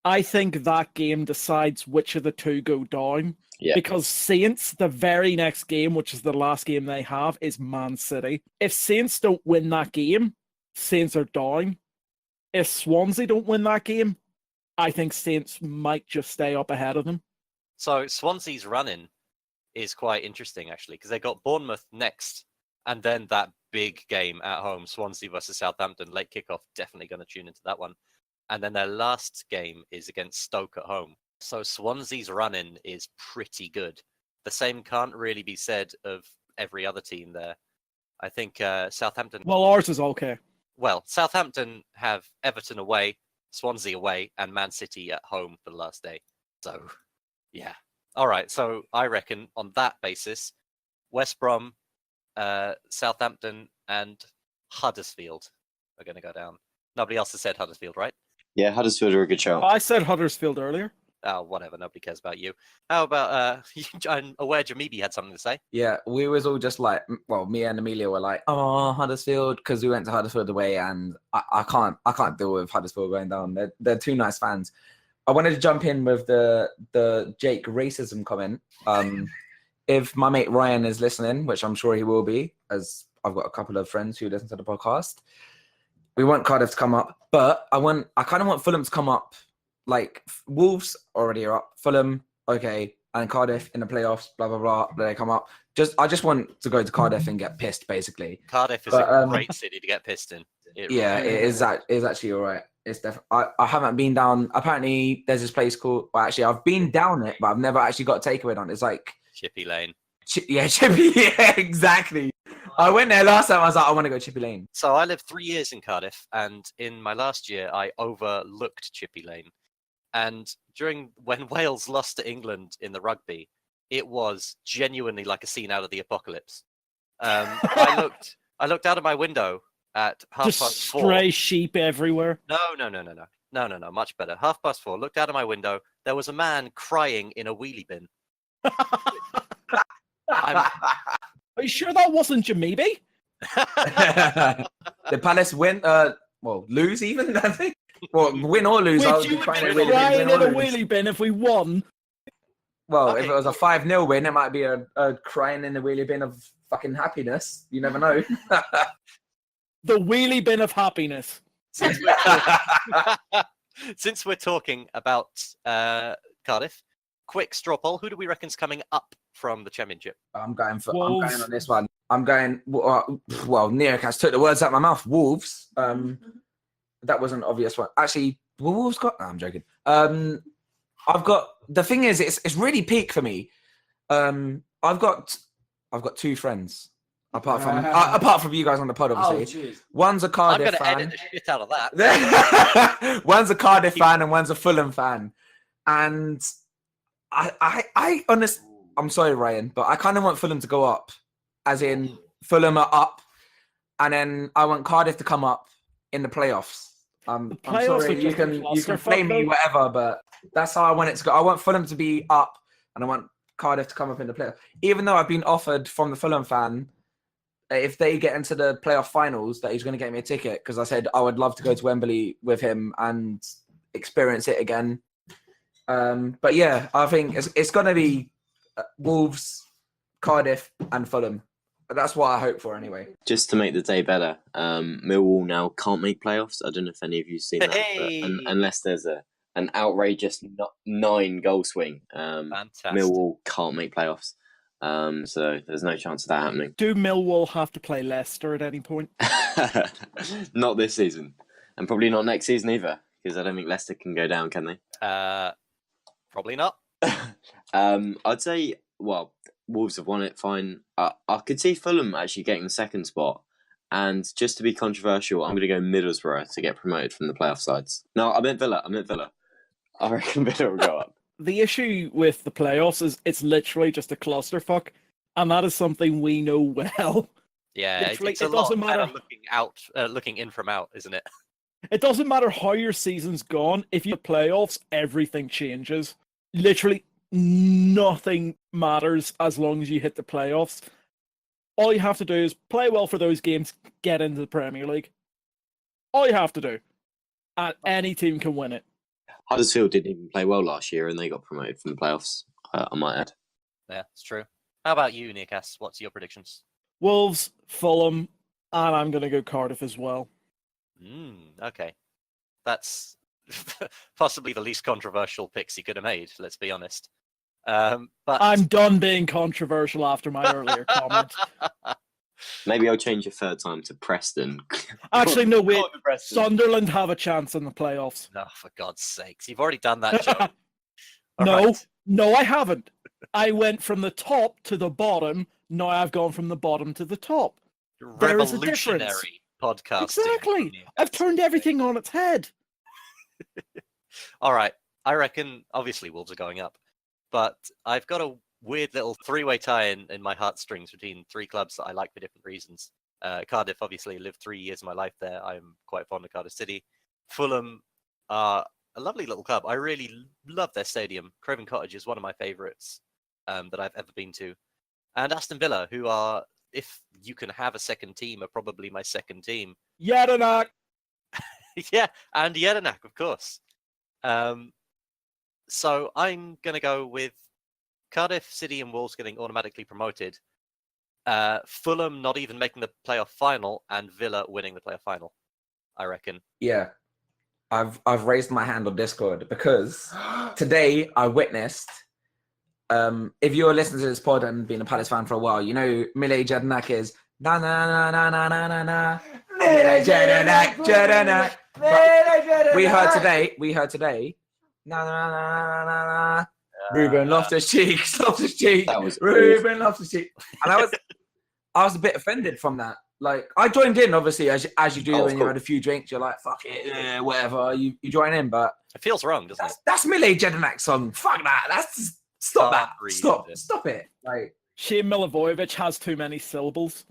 I think that game decides which of the 2 go down. Yeah. Because Saints, the very next game, which is the last game they have, is Man City. If Saints don't win that game, Saints are down. If Swansea don't win that game, I think Saints might just stay up ahead of them. So Swansea's running is quite interesting, actually, because they got Bournemouth next, and then that big game at home. Swansea versus Southampton, late kickoff. Definitely going to tune into that one. And then their last game is against Stoke at home. So Swansea's run-in is pretty good. The same can't really be said of every other team there. I think Southampton... Well, ours is okay. Well, Southampton have Everton away, Swansea away, and Man City at home for the last day. So, yeah. All right, so I reckon on that basis, West Brom, Southampton, and Huddersfield are going to go down. Nobody else has said Huddersfield, right? Yeah, Huddersfield are a good shout. I said Huddersfield earlier. Oh, whatever. Nobody cares about you. How about, I'm aware Jamibi had something to say. Yeah, we was all just like, well, me and Amelia were like, oh, Huddersfield, because we went to Huddersfield away, and I can't deal with Huddersfield going down. They're two nice fans. I wanted to jump in with the Jake racism comment. If my mate Ryan is listening, which I'm sure he will be, as I've got a couple of friends who listen to the podcast, we want Cardiff to come up, but I kind of want Fulham to come up. Like, Wolves already are up, Fulham, okay, and Cardiff in the playoffs, blah, blah, blah, they come up. I just want to go to Cardiff and get pissed, basically. Cardiff is a great city to get pissed in. It is actually all right. It's definitely. I haven't been down. Apparently, there's this place called. Well, actually, I've been down it, but I've never actually got a takeaway on it. It's like Chippy Lane. Chippy. Yeah, exactly. I went there last time. I was like, I want to go Chippy Lane. So I lived 3 years in Cardiff, and in my last year, I overlooked Chippy Lane. And when Wales lost to England in the rugby, it was genuinely like a scene out of the apocalypse. I looked out of my window at Just 4:30. stray sheep everywhere. No, much better. 4:30. Looked out of my window. There was a man crying in a wheelie bin. Are you sure that wasn't Jamibi? The Palace win. Lose even. I think. Well, win or lose. Would you be crying in a wheelie bin if we won? Well, Okay. if it was a 5-0 win, it might be a crying in the wheelie bin of fucking happiness. You never know. The wheelie bin of happiness. Since we're talking about Cardiff, quick straw poll. Who do we reckon's coming up from the championship? I'm going Wolves. on this one. I'm going. Well, Neocast took the words out of my mouth. Wolves. That was an obvious one. Actually, Wolves got. No, I'm joking. I've got. The thing is, it's really peak for me. I've got two friends. Apart from you guys on the pod, obviously. One's a I'm Cardiff going to fan. edit the shit out of that. One's a Cardiff fan and one's a Fulham fan. And I honestly, I'm sorry, Ryan, but I kind of want Fulham to go up, as in Fulham are up, and then I want Cardiff to come up in the playoffs. I'm playoffs sorry, are you just a can blame me, clusterfuck, whatever, but that's how I want it to go. I want Fulham to be up, and I want Cardiff to come up in the playoffs. Even though I've been offered from the Fulham fan, if they get into the playoff finals, that he's going to get me a ticket, because I said I would love to go to Wembley with him and experience it again. But yeah, I think it's going to be Wolves, Cardiff, and Fulham. That's what I hope for anyway. Just to make the day better, Millwall now can't make playoffs. I don't know if any of you've seen that, Hey! but unless there's an outrageous 9-goal swing, Fantastic. Millwall can't make playoffs. So there's no chance of that happening. Do Millwall have to play Leicester at any point? Not this season, and probably not next season either, because I don't think Leicester can go down, can they? Probably not. I'd say, well, Wolves have won it, fine. I could see Fulham actually getting the second spot, and just to be controversial, I'm going to go Middlesbrough to get promoted from the playoff sides. No, I meant Villa. I reckon Villa will go up. The issue with the playoffs is it's literally just a clusterfuck, and that is something we know well. Yeah, Literally, it's a it lot doesn't better matter. looking in from out, isn't it? It doesn't matter how your season's gone. If you have playoffs, everything changes. Literally nothing matters as long as you hit the playoffs. All you have to do is play well for those games, get into the Premier League. All you have to do. And any team can win it. Huddersfield didn't even play well last year, and they got promoted from the playoffs, I might add. Yeah, it's true. How about you, Nikas? What's your predictions? Wolves, Fulham, and I'm going to go Cardiff as well. Okay. That's possibly the least controversial picks he could have made, let's be honest. But I'm done being controversial after my earlier comment. Maybe I'll change your third time to Preston. Actually, no, wait. Go on to Preston. Sunderland have a chance in the playoffs. No, for God's sakes. You've already done that job. No, I haven't. I went from the top to the bottom. Now I've gone from the bottom to the top. There is a difference. Revolutionary podcasting. Exactly. I've turned everything on its head. All right. I reckon, obviously, Wolves are going up. But I've got a weird little three-way tie in my heartstrings between three clubs that I like for different reasons. Cardiff, obviously, lived 3 years of my life there. I'm quite fond of Cardiff City. Fulham are a lovely little club. I really love their stadium. Craven Cottage is one of my favourites that I've ever been to. And Aston Villa, who are, if you can have a second team, are probably my second team. Jedinak. Yeah, and Jedinak, of course. So I'm going to go with Cardiff, City and Wolves getting automatically promoted. Fulham not even making the playoff final, and Villa winning the playoff final, I reckon. Yeah. I've raised my hand on Discord because today I witnessed, if you're listening to this pod and been a Palace fan for a while, you know Mile Jedinak is na na na na na na na na Mile Jedinak. We heard today na na na na na Ruben Loftus-Cheek. That was Ruben Loftus-Cheek. And I was a bit offended from that. Like, I joined in, obviously, as you do when you had a few drinks. You're like, fuck it, yeah, whatever. You join in, but It feels wrong, doesn't it? that's Mile Jedinak's song. Fuck that. That's stop Can't that. read Stop it. Like, Shane Milivojevic has too many syllables.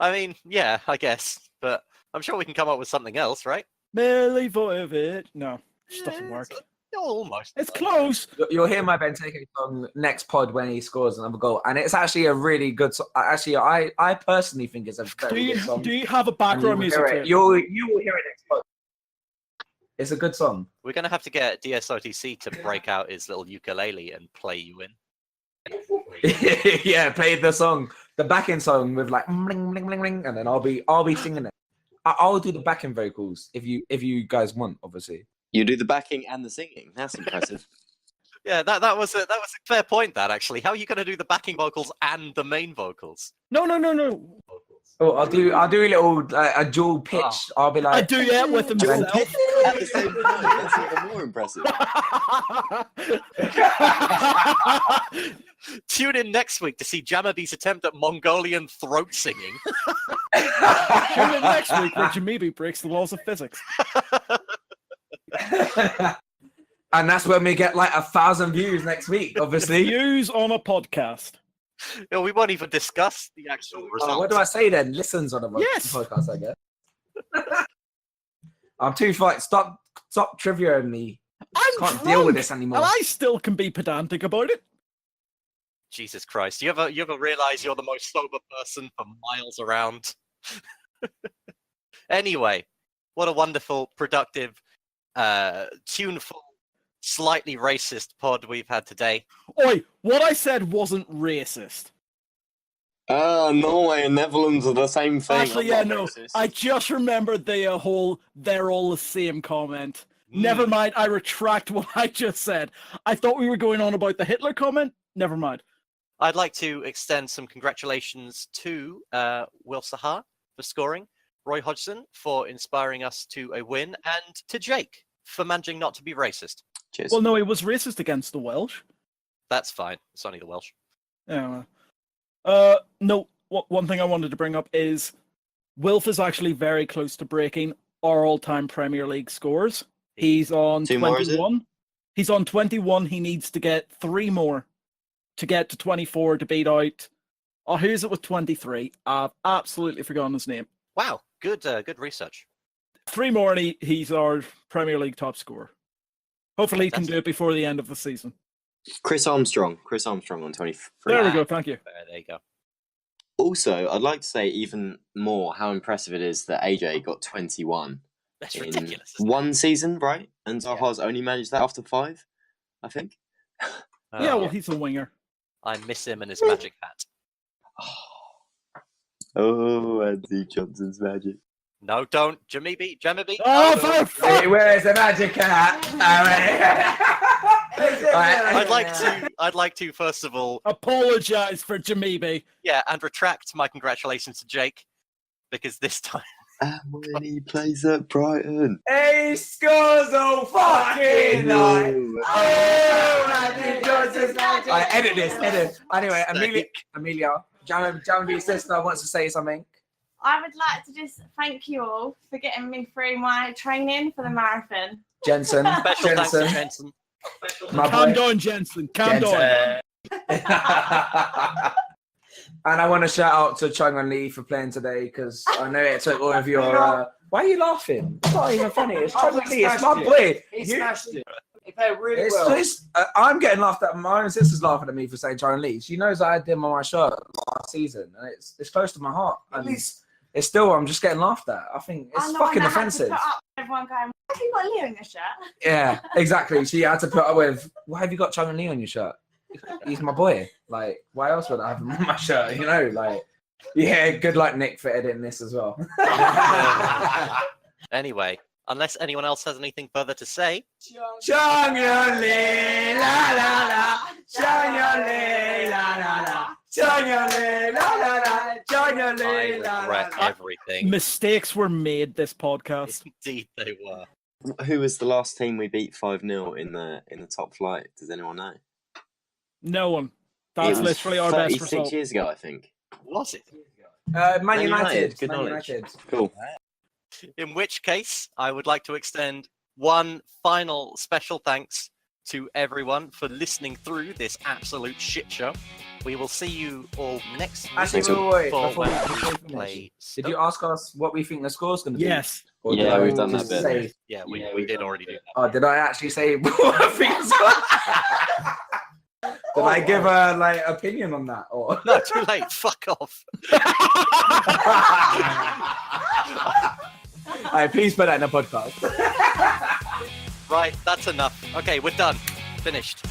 I mean, yeah, I guess. But I'm sure we can come up with something else, right? Milivojevic. No, just doesn't work. Almost. It's close. you'll hear my Benteke song next pod when he scores another goal, and it's actually a really good song. Actually, I personally think it's a very good song. Do you have a And background music? For it? You will hear it next pod. It's a good song. We're going to have to get DSOTC to break out his little ukulele and play you in. Yeah, play the song, the backing song with like bling, bling, bling, bling, and then I'll be singing it. I'll do the backing vocals if you guys want, obviously. You do the backing and the singing. That's impressive. Yeah, that was a fair point. That actually, how are you going to do the backing vocals and the main vocals? No. Oh, I'll do a little a dual pitch. I'll be I like, do that with himself. At the same time, that's even more impressive. Tune in next week to see Jamabi's attempt at Mongolian throat singing. Tune in next week where Jamibi breaks the laws of physics. and that's when we get like 1,000 views next week. Obviously, Views on a podcast. No, we won't even discuss the actual results. what do I say then? Listens on a Yes. podcast, I guess. I'm too fight. Stop trivia me. I'm Can't deal with this anymore. And I still can be pedantic about it. Jesus Christ! You ever realize you're the most sober person for miles around? Anyway, what a wonderful, productive, tuneful, slightly racist pod we've had today. Oi, what I said wasn't racist. Norway and Netherlands are the same thing. Actually, I'm yeah, not no. racist. I just remembered the whole "they're all the same" comment. Never mind, I retract what I just said. I thought we were going on about the Hitler comment. Never mind. I'd like to extend some congratulations to Will Sahar for scoring, Roy Hodgson for inspiring us to a win, and to Jake for managing not to be racist. Cheers. Well, no, he was racist against the Welsh. That's fine. It's only the Welsh. Yeah. No. One thing I wanted to bring up is Wilf is actually very close to breaking our all-time Premier League scores. He's on 2 more, is it? 21. He's on 21. He needs to get 3 more to get to 24 to beat out. Oh, who's it with 23? I've absolutely forgotten his name. Wow, good research. 3 more, and he's our Premier League top scorer. Hopefully, he can Fantastic. do it before the end of the season. Chris Armstrong on 23. There we go. Thank you. There you go. Also, I'd like to say even more how impressive it is that AJ got 21 That's in ridiculous. Isn't it? one season, right? And Zaha's only managed that after 5, I think. Yeah, well, he's a winger. I miss him and his magic hat. Oh, Andy Johnson's magic. No, don't. Jamibi. Oh, no, for fuck! Hey, where's the magic hat? I'd like to first of all, Apologise for Jamibi. yeah, and retract my congratulations to Jake, because this time And when he plays at Brighton. He scores all fucking night. Alright, edit this, edit. Anyway, Amelia, Jamie's sister wants to say something. I would like to just thank you all for getting me through my training for the marathon. Jensen, special thanks to Jensen. my Calm boy. down, Jensen. Calm down. And I want to shout out to Chung and Lee for playing today because I know it took all of your. Why are you laughing? It's not even funny. It's Chung and Lee. It's my boy. He smashed it. He played really well. I'm getting laughed at. My own sister's laughing at me for saying Chung and Lee. She knows I had them on my shirt last season, and it's close to my heart. And it's still, I'm just getting laughed at. I think it's fucking offensive. Everyone going, why have you got Leo in your shirt? Yeah, exactly. She had to put up with, why have you got Chung and Lee on your shirt? He's my boy. Like, why else would I have him on my shirt? You know, like, yeah, good luck, Nick, for editing this as well. Anyway, unless anyone else has anything further to say, Chung and Lee, la la la. Chung and Lee, la la la. Chung and Lee, la la la. Chung and I Lee, la la regret la. everything. Mistakes were made this podcast. Indeed, they were. Who was the last team we beat 5-0 in the top flight? Does anyone know? No one. That's It was literally our best 36 result. years ago, I think. Was it? Man United. Good Man knowledge. United. Cool. In which case, I would like to extend one final special thanks to everyone for listening through this absolute shit show. We will see you all next week Actually, wait, for before when we we finish. play Did you Stoke. ask us what we think the score's going to be? Yes. Or Yeah, did I we've done that just bit. say- Yeah, we did already do that. Oh, did I actually say what I think the score? Did I give a like opinion on that? Or No, too late. Fuck off. Alright, please put that in a podcast. Right, that's enough. Okay, we're done. Finished.